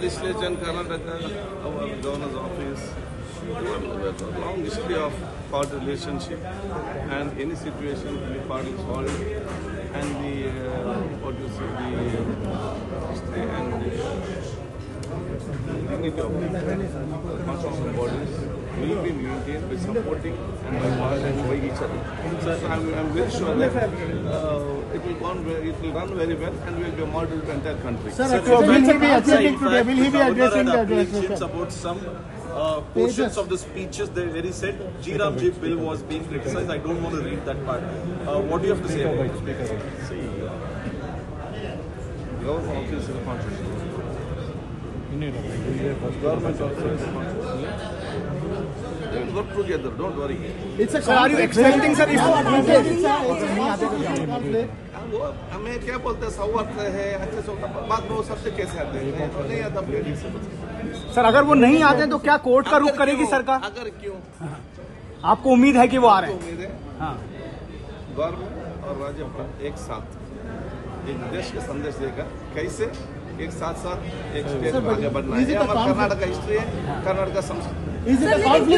legislature in Karnataka, our governor's office, long history of court relationship, and any situation can be partly solved, and the what you say, the history and the dignity of the constitutional bodies will be maintained by supporting and by partnering by each other. So I'm very sure that it will run very well and will be a model to the entire country. Sir, will he be attending today? Will he be addressing the appreciates about some portions of the speeches where he said G. Ramji bill was being criticized. I don't want to read that part. What do you have to say about it? See, your office is constitutional. Government also is constitutional. They will work together, don't worry. Sir, are you expecting, sir, हमें क्या बोलते हैं सवाल है अच्छे से बात में वो सबसे कैसे आते हैं नहीं आता प्लेनिंग से सर अगर वो नहीं आते हैं तो क्या कोर्ट का रुख करेगी सरकार? अगर क्यों आपको उम्मीद है कि वो आ रहे हैं? उम्मीद है हाँ, गवर्नमेंट और राज्यपाल एक साथ एक देश का संदेश देगा कैसे एक साथ साथ एक स्टेट आगे बढ़ना है। हमारा कर्नाटक का हिस्ट्री है, कर्नाटक का संस्कृति।